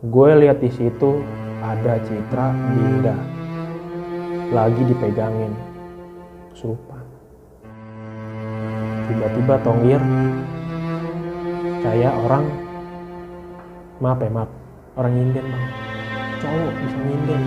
Gue lihat di situ ada Citra Dinda lagi dipegangin kesurupan. Tiba-tiba tonggir kayak orang maaf, orang nyinden bang, cowok bisa nyinden.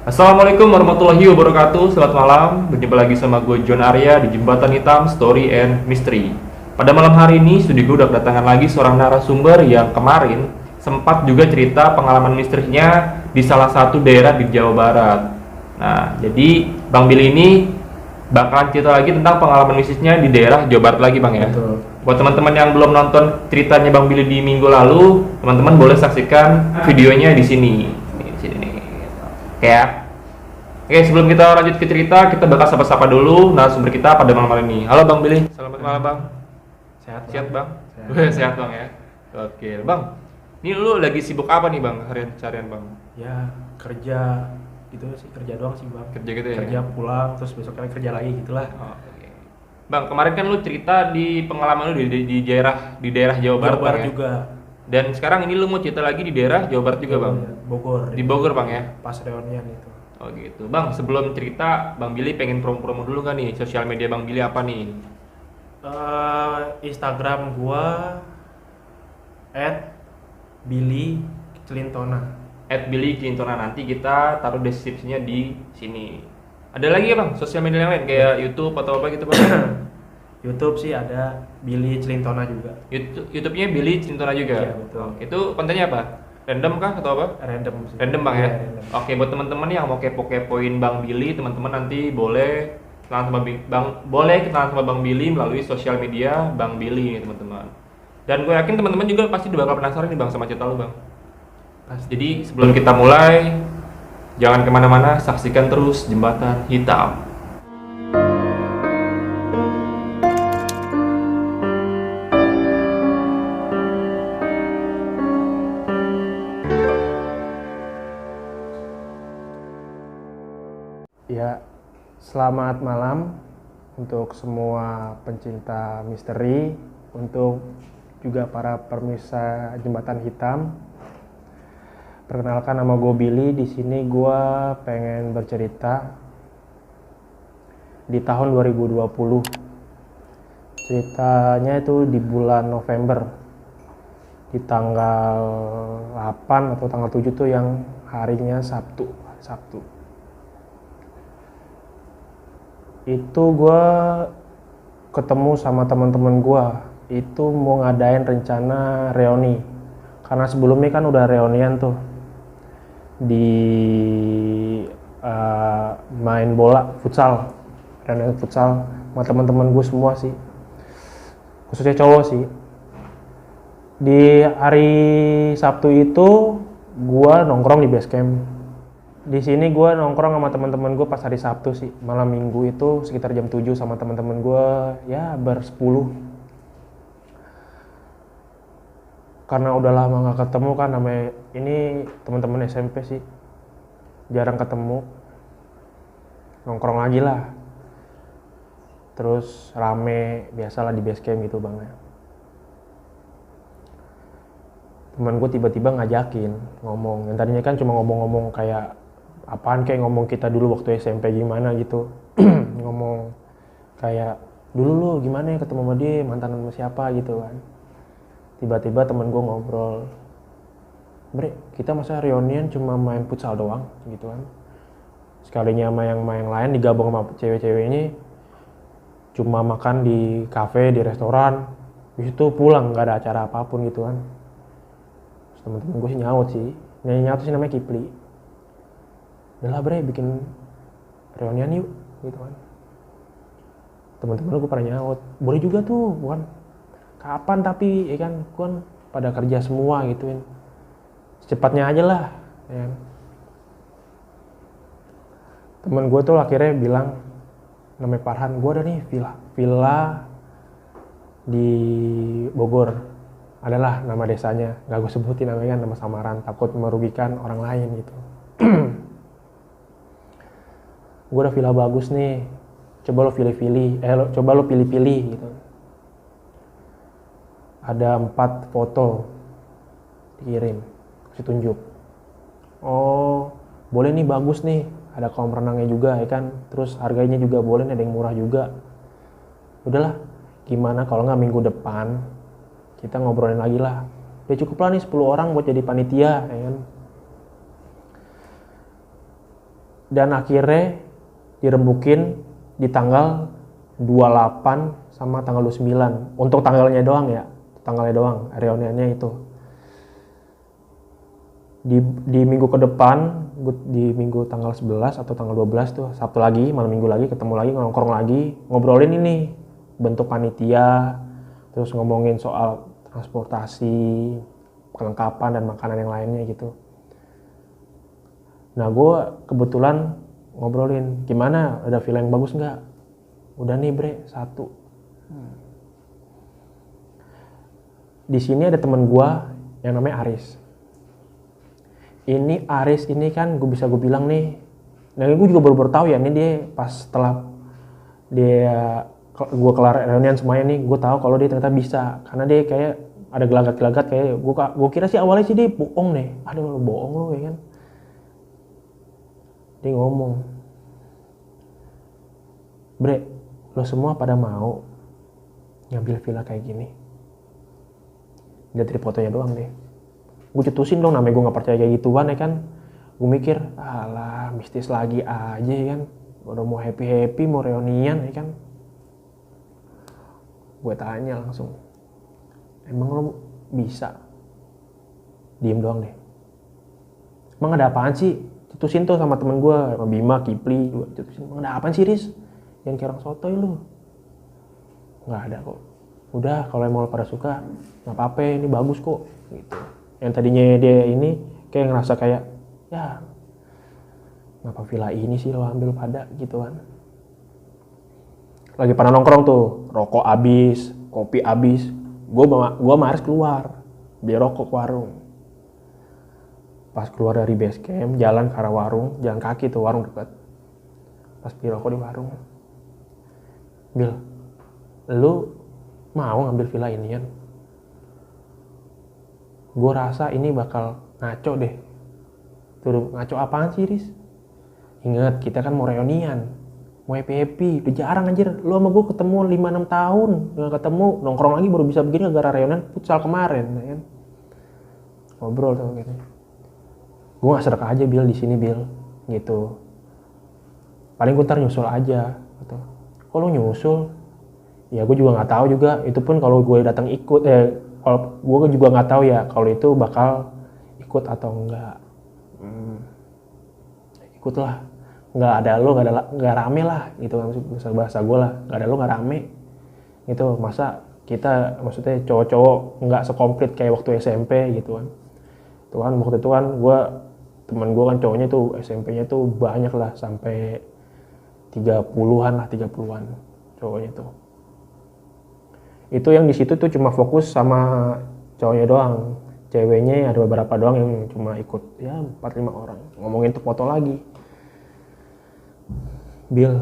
Assalamualaikum warahmatullahi wabarakatuh. Selamat malam, berjumpa lagi sama gue John Arya di Jembatan Hitam Story and Mystery. Pada malam hari ini, studi gue udah kedatangan lagi seorang narasumber yang kemarin sempat juga cerita pengalaman misterinya di salah satu daerah di Jawa Barat. Nah, jadi Bang Billy ini bakalan cerita lagi tentang pengalaman mistisnya di daerah Jawa Barat lagi, Bang ya. Betul. Buat teman-teman yang belum nonton ceritanya Bang Billy di minggu lalu, teman-teman boleh saksikan videonya di sini. Di sini nih. Oke ya. Oke, sebelum kita lanjut ke cerita, kita bakal sapa-sapa dulu narasumber kita pada malam hari ini. Halo Bang Billy. Selamat malam, Bang. Sehat, Bang? Sehat, Bang ya. Oke, Bang. Ini lu lagi sibuk apa nih, Bang? Harian Bang? Ya kerja gitu sih, kerja doang sih bang. Kerja gitu ya? Kerja pulang terus besoknya kerja lagi gitulah. Oh, oke. Bang, kemarin kan lu cerita di pengalaman lu di daerah Jawa Barat, Jawa Barat Bang, ya? juga. Dan sekarang ini lu mau cerita lagi di daerah Jawa Barat juga, Bang? Bogor. Di Bogor, Bang ya? Pas reunian itu. Oh gitu. Bang, sebelum cerita, Bang Billy pengen promo-promo dulu kan nih? Sosial media Bang Billy apa nih? Instagram gua @billy_clintona. @Billy Clintona, nanti kita taruh deskripsinya di sini. Ada lagi ya Bang, sosial media yang lain kayak YouTube atau apa gitu Bang? YouTube sih ada Billy Clintona juga. YouTube-nya Billy Clintona juga. Iya, betul. Itu kontennya apa? Random kah atau apa? Random sih. Random Bang ya. Iya, random. Oke, buat teman-teman yang mau kepo-kepoin Bang Billy, teman-teman nanti boleh kenalan sama kenalan sama Bang Billy melalui sosial media Bang Billy nih teman-teman. Dan gue yakin teman-teman juga pasti udah bakal penasaran nih Bang sama cerita lu Bang. Jadi sebelum kita mulai, jangan kemana-mana, saksikan terus Jembatan Hitam. Ya, selamat malam untuk semua pencinta misteri, untuk juga para pemirsa Jembatan Hitam. Perkenalkan, nama gue Billy. Di sini gue pengen bercerita di tahun 2020. Ceritanya itu di bulan November, di tanggal 8 atau tanggal 7 tuh yang harinya Sabtu. Itu gue ketemu sama teman-teman gue. Itu mau ngadain rencana reuni. Karena sebelumnya kan udah reunian tuh di main bola futsal, reunian futsal sama teman-teman gue semua sih, khususnya cowok sih. Di hari Sabtu itu gue nongkrong di base camp. Di sini gue nongkrong sama teman-teman gue pas hari Sabtu sih, malam Minggu itu sekitar jam 7 sama teman-teman gue ya bersepuluh. Karena udah lama nggak ketemu kan, namanya ini teman-teman SMP sih, jarang ketemu, nongkrong lagi lah. Terus rame biasalah di base camp gitu bang ya. Teman gue tiba-tiba ngajakin ngomong, yang tadinya kan cuma ngomong-ngomong kayak apaan, kayak ngomong kita dulu waktu SMP gimana gitu. Ngomong kayak dulu lu gimana ya ketemu sama dia, mantan sama siapa gitu kan. Tiba-tiba temen gue ngobrol, "Bre, kita masa reunian cuma main futsal doang gitu kan. Sekalinya sama yang main lain digabung sama cewek-cewek ini cuma makan di kafe, di restoran, habis itu pulang, gak ada acara apapun gitu kan." Terus temen-temen gue sih nyaut sih, nyaut sih namanya Kipli. "Udah lah Bre, bikin reunian yuk," gitu kan. Temen-temen gue pada nyaut, "Boleh juga tuh, bukan kapan tapi ya kan pada kerja semua gituin, secepatnya aja lah ya kan." Temen gue tuh akhirnya bilang, namanya Farhan, "Gue ada nih villa di Bogor, adalah nama desanya, gak gue sebutin namanya kan, nama samaran, takut merugikan orang lain gitu." "Gue ada villa bagus nih, coba lo pilih-pilih gitu. Ada 4 foto dikirim, kasih tunjuk. Oh, boleh nih, bagus nih, ada kolam renangnya juga ya kan, terus harganya juga boleh nih, ada yang murah juga. Udahlah, gimana kalau nggak minggu depan kita ngobrolin lagi lah. Ya cukup lah nih 10 orang buat jadi panitia ya kan. Dan akhirnya dirembukin di tanggal 28 sama tanggal 29. Untuk tanggalnya doang ya, tanggalnya doang, reuniannya itu. Di minggu ke depan, di minggu tanggal 11 atau tanggal 12 tuh, Sabtu lagi, malam minggu lagi, ketemu lagi, nongkrong lagi, ngobrolin ini, bentuk panitia, terus ngomongin soal transportasi, kelengkapan dan makanan yang lainnya gitu. Nah gue kebetulan ngobrolin, gimana, ada villa yang bagus nggak? Udah nih bre, 1. Di sini ada teman gue yang namanya Aris. Ini Aris ini kan gue bilang nih, nah gue juga baru tahu ya, ini dia pas setelah gue kelar reunian semuanya nih, gue tahu kalau dia ternyata bisa, karena dia kayak ada gelagat-gelagat, kayak gue kira sih awalnya sih dia bohong nih, aduh bohong lo ya kan. Dia ngomong, bre, lo semua pada mau ngambil villa kayak gini? Lihat dari fotonya doang deh. Gue cetusin dong, namanya gue gak percaya kayak gituan ya kan. Gue mikir, alah mistis lagi aja ya kan. Udah mau happy-happy, mau reunian ya kan. Gue tanya langsung, emang lo bisa? Diem doang deh. Emang ada apaan sih? Cetusin tuh sama temen gue, sama Bima, Kipli juga cetusin. Emang ada apaan sih Riz? Jangan kayak orang sotoy lu. Gak ada kok. Udah, kalau emang lo pada suka, gak apa-apa, ini bagus kok gitu. Yang tadinya dia ini kayak ngerasa kayak, ya ngapa villa ini sih lo ambil pada gitu kan. Lagi pada nongkrong tuh, rokok habis, kopi habis, gue Maris keluar beli rokok ke warung. Pas keluar dari base camp, jalan ke arah warung, jalan kaki tuh, warung dekat. Pas beli rokok di warung, Bil, lu mau ngambil villa ini kan? Gue rasa ini bakal ngaco deh. Tuh ngaco apaan sih Riz? Ingat, kita kan mau reunian, mau happy-happy. Udah jarang anjir, lu sama gue ketemu 5-6 tahun gak ketemu, nongkrong lagi baru bisa begini gara-gara reunian futsal kemarin ya kan? Ngobrol sama gitu. Gue gak serak aja Bil di sini Bil gitu. Paling gue ntar nyusul aja gitu. Kok lu nyusul? Ya gue juga nggak tahu juga. Itu pun kalau gue datang ikut, kalau gue juga nggak tahu ya kalau itu bakal ikut atau enggak. Ikutlah. Nggak ada lo, nggak rame lah gitu kan, bahasa gue lah. Nggak ada lo, nggak rame. Itu masa kita, maksudnya cowok-cowok nggak sekomplit kayak waktu SMP gitu kan. Itu kan waktu itu kan temen gue kan cowoknya tuh SMP-nya tuh banyak lah, sampai 30-an cowoknya tuh. Itu yang di situ tuh cuma fokus sama cowoknya doang. Ceweknya ada beberapa doang yang cuma ikut ya 4-5 orang. Ngomongin tuh foto lagi. Bil,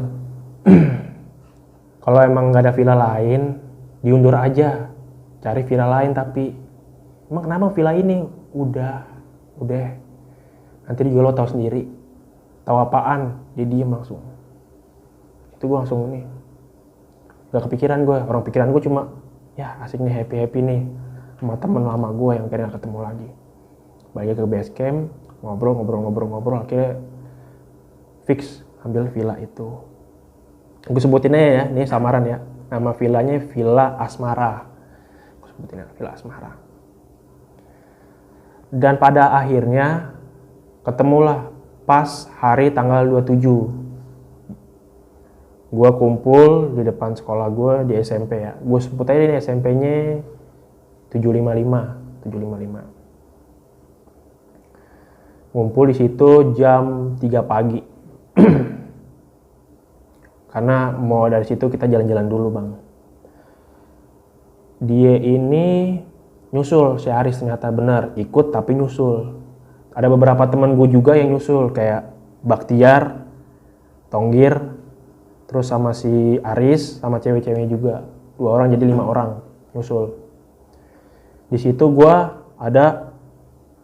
kalau emang nggak ada villa lain, diundur aja. Cari villa lain, tapi emang kenapa villa ini? Udah. Nanti juga lo tahu sendiri. Tahu apaan? Dia diem langsung. Itu gue langsung nih. Gak kepikiran gue. Orang pikiran gue cuma, ya asik nih, happy nih sama temen lama gue yang akhirnya gak ketemu lagi. Balik ke base camp, ngobrol, akhirnya fix ambil villa itu. Gue sebutin aja ya, ini samaran ya. Nama villanya Villa Asmara. Gue sebutin aja, Villa Asmara. Dan pada akhirnya ketemulah pas hari tanggal 27. Gue kumpul di depan sekolah gue di SMP ya. Gue sebut aja ini SMP-nya 755. Ngumpul di situ jam 3 pagi. Karena mau dari situ kita jalan-jalan dulu bang. Dia ini nyusul, si Aris ternyata benar ikut tapi nyusul. Ada beberapa teman gue juga yang nyusul kayak Baktiar, Tonggir, terus sama si Aris sama cewek-ceweknya juga. 2 orang jadi 5 orang nyusul. Di situ gue ada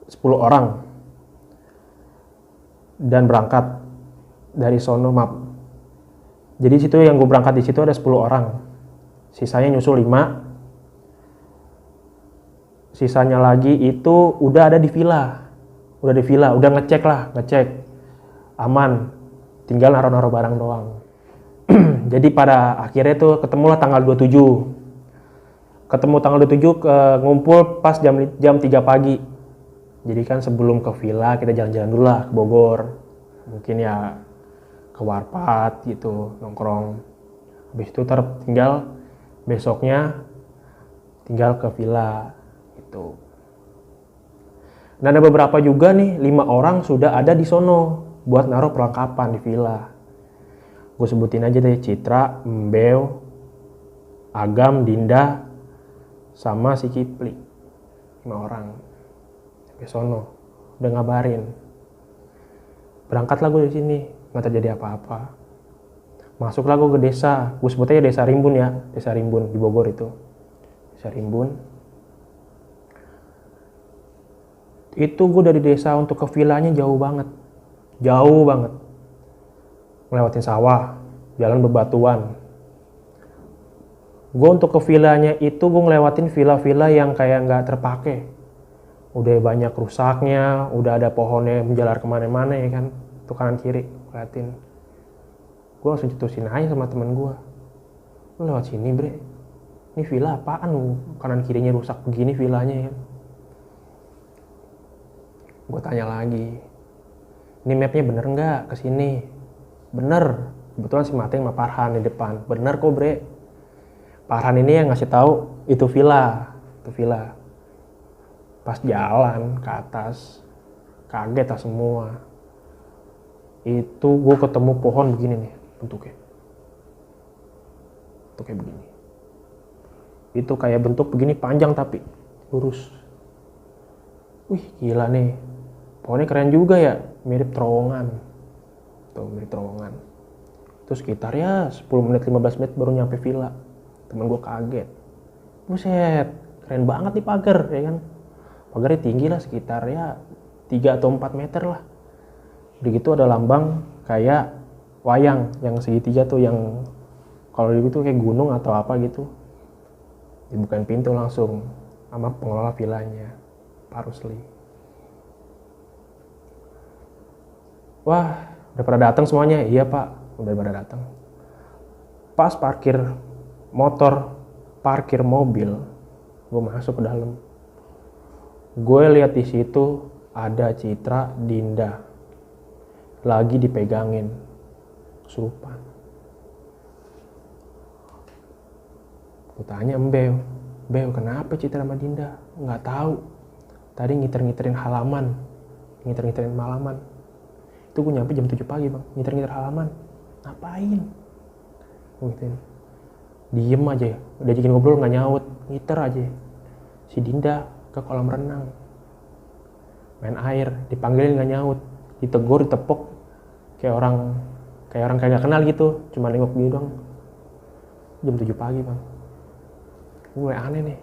10 orang dan berangkat dari sono map. Jadi situ yang gue berangkat di situ ada 10 orang. Sisanya nyusul 5. Sisanya lagi itu udah ada di villa. Udah ngecek aman. Tinggal naruh-naruh barang doang. Jadi pada akhirnya tuh ketemulah tanggal 27. Ketemu tanggal 27 ngumpul pas jam 3 pagi. Jadi kan sebelum ke villa kita jalan-jalan dulu lah ke Bogor. Mungkin ya ke Warpat gitu, nongkrong. Habis itu tinggal besoknya tinggal ke villa gitu. Dan ada beberapa juga nih, 5 orang sudah ada di sono buat naruh perlengkapan di villa. Gue sebutin aja deh, Citra, Mbeo, Agam, Dinda, sama si Kipli. 5 orang. Sampai sono, udah ngabarin. Berangkatlah gue dari sini, nggak terjadi apa-apa. Masuklah gue ke desa, gue sebutnya Desa Rimbun ya, Desa Rimbun di Bogor itu. Desa Rimbun. Itu gue dari desa untuk ke villanya jauh banget. Ngelewatin sawah, jalan bebatuan. Gue untuk ke villanya itu gue ngelewatin villa-villa yang kayak nggak terpakai. Udah banyak rusaknya, udah ada pohonnya menjalar kemana-mana ya kan, tuh kanan kiri liatin. Gue langsung cetusin aja sama temen gue, lu lewat sini bre, ini villa apaan lu, kanan kirinya rusak begini villanya ya. Gue tanya lagi, ini mapnya bener nggak kesini? Bener, kebetulan si Mateng sama Farhan di depan, bener kok bre. Farhan ini yang ngasih tahu itu villa. Pas jalan ke atas, kaget lah semua. Itu gue ketemu pohon begini nih bentuknya. Bentuknya begini. Itu kayak bentuk begini panjang tapi lurus. Wih gila nih. Pohonnya keren juga ya, mirip terowongan. Tuh mirip terowongan. Itu sekitar ya 10 menit 15 menit baru nyampe villa. Temen gue kaget. Buset, keren banget nih pagar ya kan. Pagarnya tinggi lah sekitar ya 3 atau 4 meter lah. Udah gitu ada lambang kayak wayang yang segitiga tuh, yang kalau gitu kayak gunung atau apa gitu. Dibukain pintu langsung sama pengelola villanya, Pak Rusli. Wah, udah pada datang semuanya? Iya Pak, udah pada datang. Pas parkir motor, parkir mobil, gue masuk ke dalam. Gue lihat di situ ada Citra, Dinda lagi dipegangin kesurupan. Gue tanya Mbeo, kenapa Citra sama Dinda? Nggak tahu. Tadi ngiter-ngiterin halaman, ngiter-ngiterin malaman. Itu gue nyampe jam 7 pagi bang, ngiter-ngiter halaman. Ngapain? Gue gituin. Diem aja, udah ajakin ngobrol nggak nyaut, ngiter aja. Si Dinda ke kolam renang, main air, dipanggilin nggak nyaut, ditegur, ditepok kayak orang kayak nggak kenal gitu, cuma nengok gitu doang. Jam 7 pagi bang, gue aneh nih.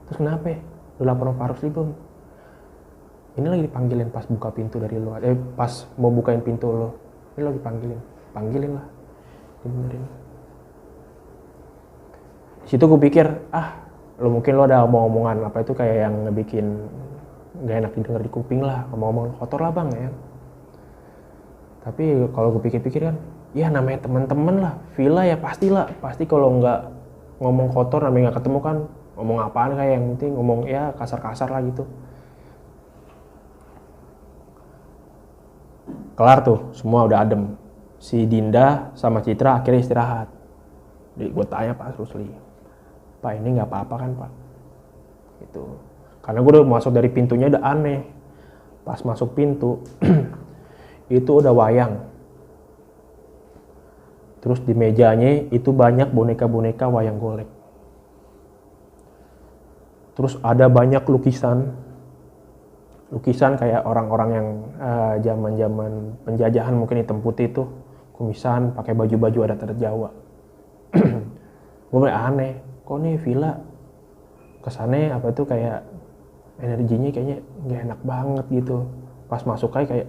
Terus kenapa? Lu lapor Pak Rusli belum? Ini lagi dipanggilin pas buka pintu dari luar, pas mau bukain pintu lo, ini lagi panggilin lah, dibenerin. Di situ gue pikir mungkin lo ada omong-omongan apa itu kayak yang ngebikin gak enak didengar di kuping lah, omong-omongan kotor lah bang ya. Tapi kalau gue pikir-pikir kan, ya namanya teman-teman lah, villa ya pasti kalau nggak ngomong kotor namanya nggak ketemu kan, ngomong apaan kayak yang penting ngomong ya kasar-kasar lah gitu. Kelar tuh, semua udah adem. Si Dinda sama Citra akhirnya istirahat. Jadi gue tanya Pak Rusli, Pak ini nggak apa-apa kan Pak? Gitu. Karena gue udah masuk dari pintunya udah aneh. Pas masuk pintu, itu udah wayang. Terus di mejanya itu banyak boneka-boneka wayang golek. Terus ada banyak lukisan kayak orang-orang yang zaman-zaman penjajahan mungkin hitam putih itu, kumisan pakai baju-baju adat Jawa. Gue mulai aneh, kok nih villa kesannya apa itu kayak energinya kayaknya nggak enak banget gitu. Pas masuk kayak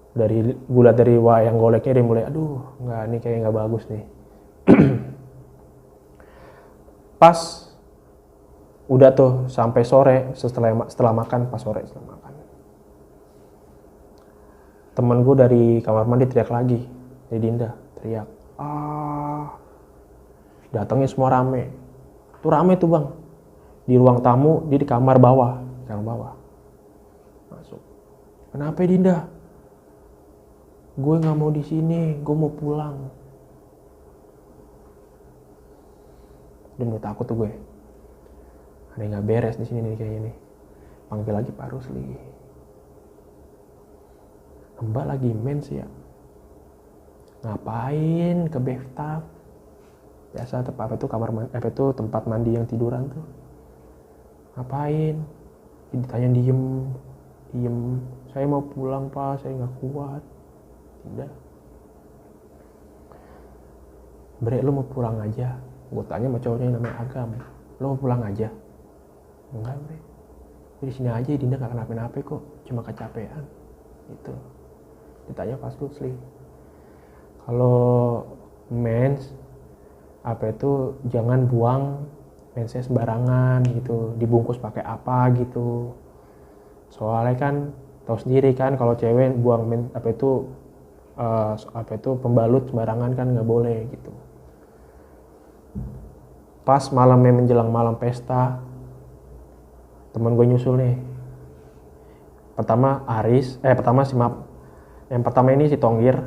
dari gue liat dari wayang goleknya dia mulai aduh nggak, ini kayak nggak bagus nih. Pas udah tuh sampai sore setelah makan, pas sore setelah makan, temen gue dari kamar mandi teriak lagi, dari Dinda teriak, datangnya semua rame tuh bang, di ruang tamu, dia di kamar bawah masuk. Kenapa Dinda? Gue nggak mau di sini, gue mau pulang. Udah mulai takut tuh gue, ada yang nggak beres di sini nih kayaknya nih. Panggil lagi Pak Rusli, Mbak lagi mens ya, ngapain ke bathtub? Biasa apa itu kamar itu tempat mandi yang tiduran tuh. Ngapain? Ditanya diem. Saya mau pulang Pak, saya nggak kuat. Tidak. Bre, lu mau pulang aja? Gue tanya sama cowoknya yang namanya Agam, lu mau pulang aja? Enggak Bre, di sini aja, Dinda nggak kenapa-napa kok, cuma kecapean. Itu. Ditanya Pak Rusli, kalau mens apa itu jangan buang mensnya sembarangan gitu, dibungkus pakai apa gitu. Soalnya kan tahu sendiri kan kalau cewek buang pembalut sembarangan kan nggak boleh gitu. Pas malamnya menjelang malam pesta, temen gue nyusul nih. Yang pertama ini si Tonggir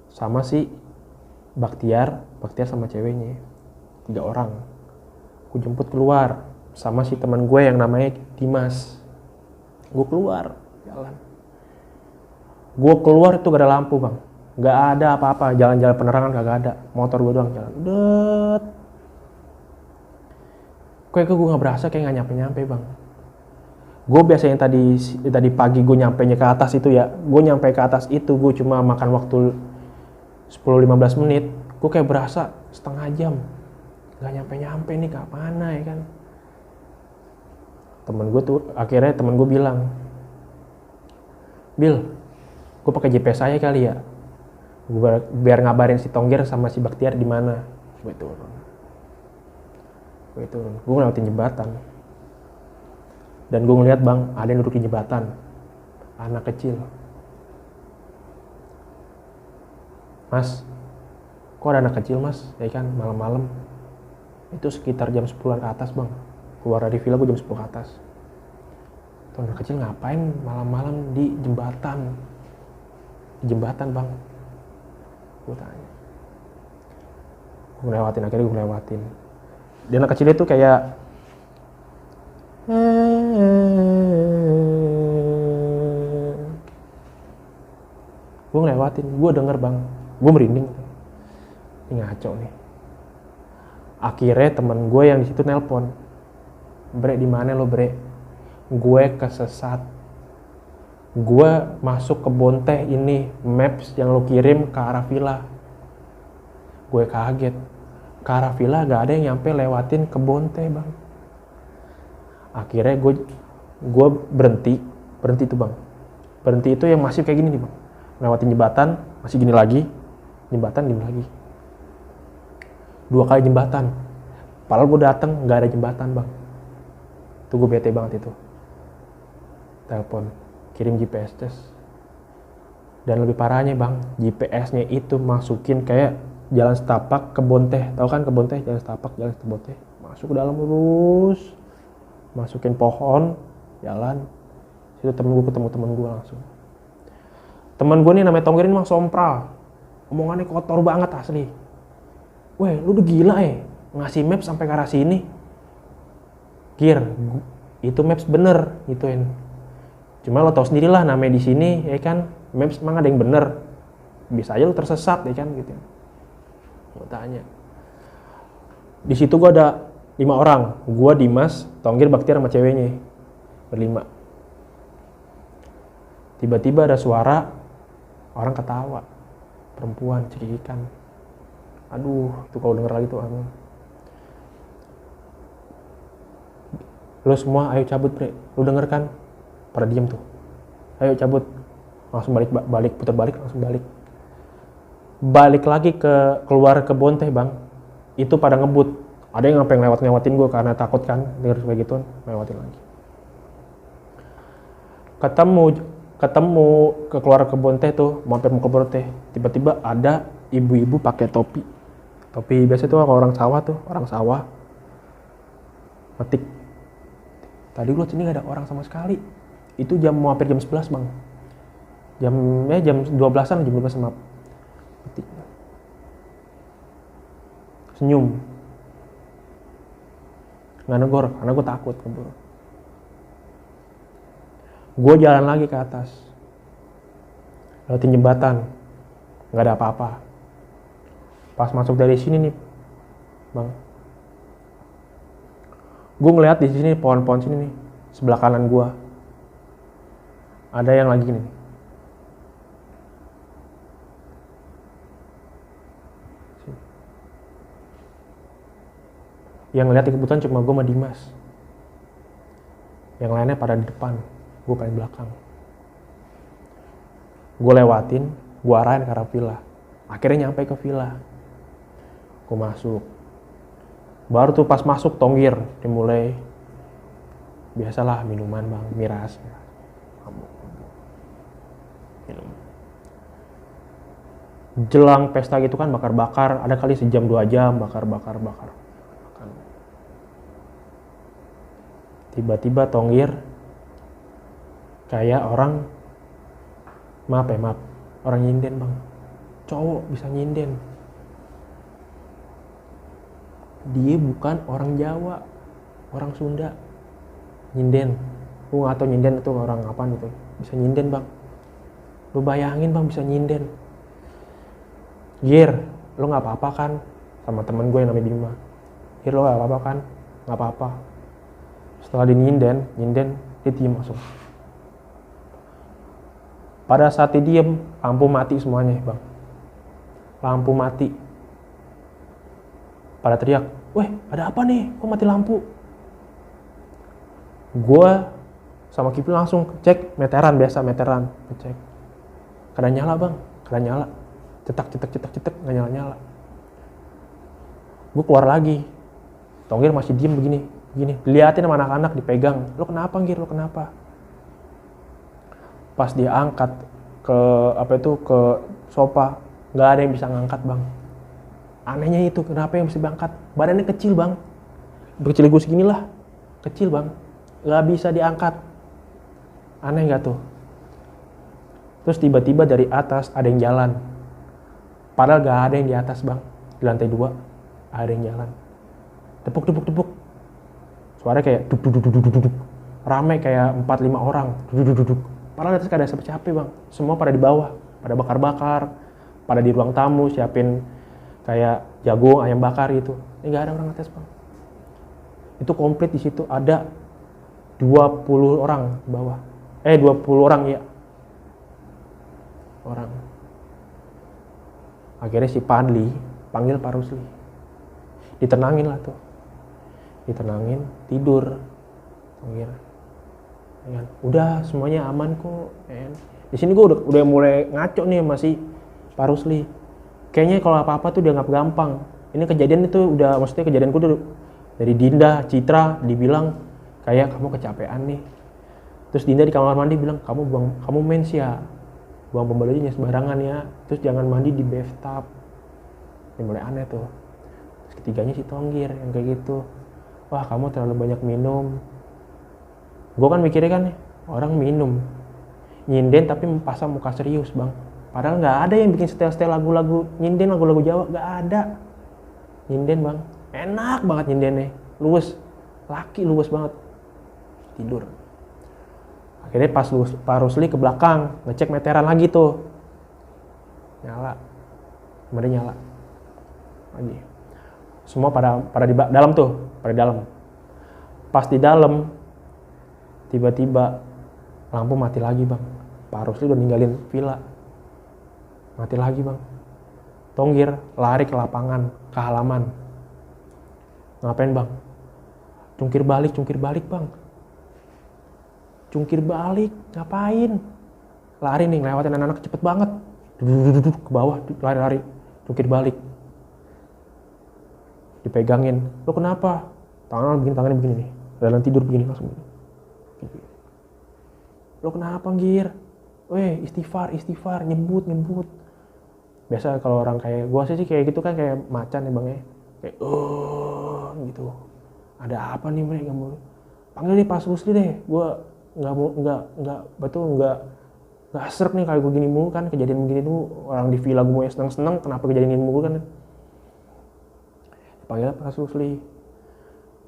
sama si Baktiar sama ceweknya, 3 orang. Gue jemput keluar sama si teman gue yang namanya Dimas. Gue keluar jalan. Gue keluar itu gak ada lampu bang, gak ada apa-apa, jalan-jalan penerangan kagak ada, motor gue doang jalan. Kayak gue gak berasa, kayak gak nyampe bang. Gue biasanya tadi pagi gue nyampenya ke atas itu ya, gue nyampe ke atas itu gue cuma makan waktu 10-15 menit, gue kayak berasa setengah jam, gak nyampe nih ke mana ya kan. Akhirnya temen gue bilang, Bil, gue pakai GPS aja kali ya, biar ngabarin si Tonggir sama si Baktiar di mana. Gue turun, gue ngelewatin jembatan, dan gue ngeliat bang, ada yang duduk di jembatan, anak kecil. Mas, kok ada anak kecil mas, ya kan malam-malam. Itu sekitar jam 10-an ke atas bang, keluar dari villa gue jam 10 ke atas. Tuh anak kecil ngapain malam-malam di jembatan? Di jembatan bang, gue tanya. Akhirnya gue ngelewatin. Dia anak kecilnya tuh kayak gue ngelewatin, gue denger bang, gue merinding. Ini ngaco nih. Akhirnya temen gue yang di situ nelpon, Bre di mana lo Bre? Gue kesesat. Gue masuk ke Bonteh ini, maps yang lo kirim ke arah villa. Gue kaget, ke arah villa gak ada yang nyampe lewatin ke Bonteh bang. Akhirnya gue berhenti tuh bang. Berhenti itu yang masih kayak gini nih bang, lewatin jembatan masih gini lagi, jembatan gini lagi, 2 kali jembatan. Padahal gue dateng nggak ada jembatan bang. Tuh gue bete banget itu. Telepon, kirim GPS test. Dan lebih parahnya bang, GPS-nya itu masukin kayak jalan setapak ke Bonteh. Tahu kan ke Bonteh, jalan setapak, jalan ke Bonteh. Masuk ke dalam lurus, masukin pohon, jalan. Situ ketemu temen gue langsung. Temen gue nih namanya Tonggir ini emang sompral. Omongannya kotor banget asli. Weh, lu udah gila ya, ngasih map sampai ke arah sini. Gir, itu maps bener gituin. Cuma lo tau sendiri lah namanya di sini ya kan, maps emang ada yang bener. Bisa aja lu tersesat ya kan gitu. Gue tanya. Di situ gue ada 5 orang, gue, Dimas, Tonggir, Baktiar sama ceweknya, berlima. Tiba-tiba ada suara orang ketawa, perempuan cekikikan. Aduh, itu kalau denger lagi tuh Lu semua ayo cabut bre, lu denger kan? Pada diem tuh, ayo cabut. Langsung balik putar balik, langsung balik lagi keluar kebun teh bang. Itu pada ngebut, ada yang sampai ngelewatin gue karena takut kan denger kayak gitu, ngelewatin lagi. Ketemu ke keluar kebun teh tuh, mampir mau kebun teh, tiba-tiba ada ibu-ibu pakai topi biasa tuh orang sawah metik. Tadi gue sini gak ada orang sama sekali. Itu mau hampir jam 11 bang, jam 12an, jam 12 maaf. Metik. Senyum, nggak negor karena gue takut keburu. Gue jalan lagi ke atas, lewatin jembatan, nggak ada apa-apa. Pas masuk dari sini nih, bang, gue ngeliat di sini pohon-pohon sini nih, sebelah kanan gue ada yang lagi gini. Yang ngeliat kebetulan cuma gue sama Dimas. Yang lainnya pada di depan, gue paling belakang. Gue lewatin, gue arahin ke arah villa. Akhirnya nyampe ke villa. Gue masuk. Baru tuh pas masuk tonggir dimulai. Biasalah minuman bang, miras. Minum. Jelang pesta gitu kan bakar-bakar, ada kali sejam 2 jam bakar. Tiba-tiba tonggir kayak orang maaf orang nyinden bang, cowok bisa nyinden. Dia bukan orang Jawa, orang Sunda, nyinden. Gue gak tau nyinden itu orang apaan gitu, bisa nyinden bang. Lu bayangin bang bisa nyinden. Gir, lu gak apa-apa kan? Sama temen gue yang namanya Bima. Gir, lu gak apa-apa kan? Gak apa-apa. Setelah nyinden, dia diem langsung. Pada saat dia diem, lampu mati semuanya bang. Lampu mati. Pada teriak, weh ada apa nih? Kok mati lampu? Gue sama Kipil langsung cek meteran, ngecek. Kadang nyala bang, cetak, nggak nyala. Gue keluar lagi, Tonggir masih diem begini, diliatin sama anak-anak, dipegang. Lo kenapa Gir, lo kenapa? Pas dia angkat ke sofa, nggak ada yang bisa ngangkat bang. Anehnya itu, kenapa yang bisa diangkat? Badannya kecil bang, kecil gue segini lah, kecil bang, nggak bisa diangkat. Aneh nggak tuh? Terus tiba-tiba dari atas ada yang jalan, padahal nggak ada yang di atas bang, di lantai 2 ada yang jalan, tepuk. Suara kayak duduk, rame kayak 4-5 orang, duduk. Padahal di atas gak ada siapa-siapa bang, semua pada di bawah, pada bakar-bakar, pada di ruang tamu siapin kayak jagung, ayam bakar gitu. Ini gak ada orang atas bang. Itu komplit di situ ada 20 orang di bawah. 20 orang ya. Orang. Akhirnya si Padli panggil Pak Rusli. Ditenangin lah tuh. Tidur. Udah semuanya aman kok. Di sini gue udah mulai ngaco nih masih Pak Rusli. Kayaknya kalau apa-apa tuh dianggap gampang. Ini kejadian itu udah, maksudnya kejadian gue dari Dinda, Citra dibilang kayak kamu kecapean nih. Terus Dinda di kamar mandi bilang kamu mens ya, buang pembalunya sembarangan ya. Terus jangan mandi di bathtub. Ini mulai aneh tuh. Terus ketiganya si Tonggir yang kayak gitu. Wah kamu terlalu banyak minum. Gue kan mikirnya kan orang minum nyinden tapi pasang muka serius bang. Padahal nggak ada yang bikin setel lagu-lagu nyinden, lagu-lagu Jawa nggak ada. Nyinden bang, enak banget nyindennya, luwes banget. Tidur. Akhirnya pas Pak Rusli ke belakang ngecek meteran lagi tuh, nyala, kemudian nyala lagi. Semua pada di dalam tuh, pada dalam. Pas di dalam, tiba-tiba lampu mati lagi bang. Pak Rusli udah ninggalin villa, mati lagi bang. Tonggir lari ke lapangan, ke halaman. Ngapain bang? Cungkir balik bang. Cungkir balik, ngapain? Lari nih, lewatin anak-anak cepet banget. Duduk ke bawah, lari-lari. Cungkir balik. Dipegangin. Lo kenapa? Tangannya begini nih. Dalam tidur begini langsung. Lo kenapa Gir? Weh, istighfar, nyebut. Biasa kalau orang kayak gua sih kayak gitu kan kayak macan ya bang ya. Kayak gitu. Ada apa nih mereka mau? Panggil deh Pak Rusli deh. Gua nggak serk nih kalau gue gini mulu kan, kejadian begini tuh orang di villa gue mau seneng kenapa kejadian gini mulu kan? Panggil Pak Rusli.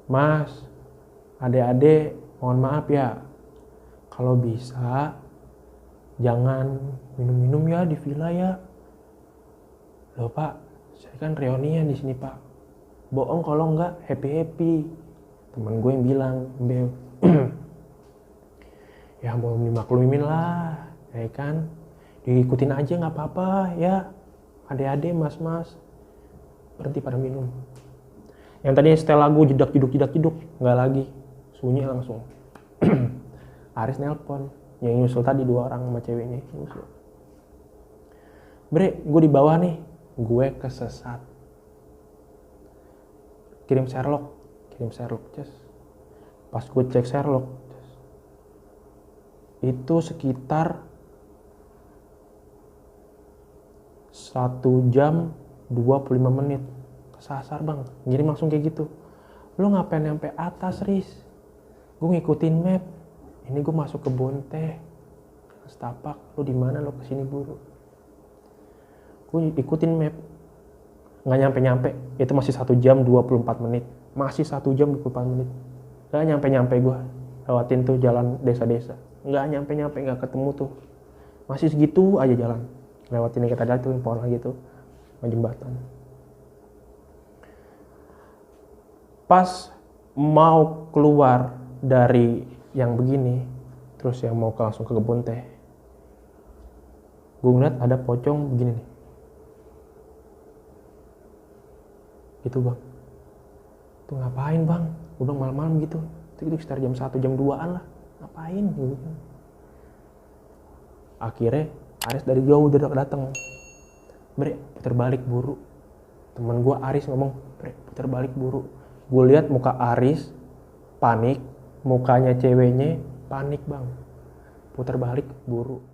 Mas, adek-adek mohon maaf ya, kalau bisa jangan minum-minum ya di villa ya. Loh Pak, saya kan reunian di sini Pak. Bohong kalau enggak happy. Temen gue yang bilang, Bel, ya mau dimaklumin lah, ya kan? Diikutin aja nggak apa-apa ya, adek-adek mas-mas berhenti pada minum. Yang tadi setel lagu jedak jeduk nggak lagi, sunyi langsung. Aris nelpon, yang nyusul tadi 2 orang sama ceweknya nyusul. Bre, gue di bawah nih, gue kesesat. Kirim Sherlock, Ces. Pas gue cek Sherlock, Ces, itu sekitar 1 jam 25 menit. Kesasar bang, ngirim langsung kayak gitu. Lo ngapain nyampe atas Riz? Gue ngikutin map. Ini gue masuk kebun teh, setapak. Lo di mana? Lo kesini buru. Gue ikutin map, nggak nyampe. Itu masih 1 jam 24 menit. Masih 1 jam 24 menit. Nggak nyampe gue. Lewatin tuh jalan desa-desa. Nggak nyampe, nggak ketemu tuh. Masih segitu aja jalan. Lewatin yang kita lihat tuh, pohon lagi tuh, jembatan. Pas mau keluar dari yang begini, terus yang mau langsung ke kebun teh, gue ngeliat ada pocong begini nih. Gitu bang. Itu ngapain bang? Udah malam-malam gitu. Itu sekitar jam 1, jam 2-an lah. Ngapain gitu. Akhirnya Aris dari jauh udah datang. Bre, putar balik buru. Temen gue Aris ngomong, bre, putar balik buru. Gue lihat muka Aris panik, mukanya ceweknya panik bang. Putar balik buru.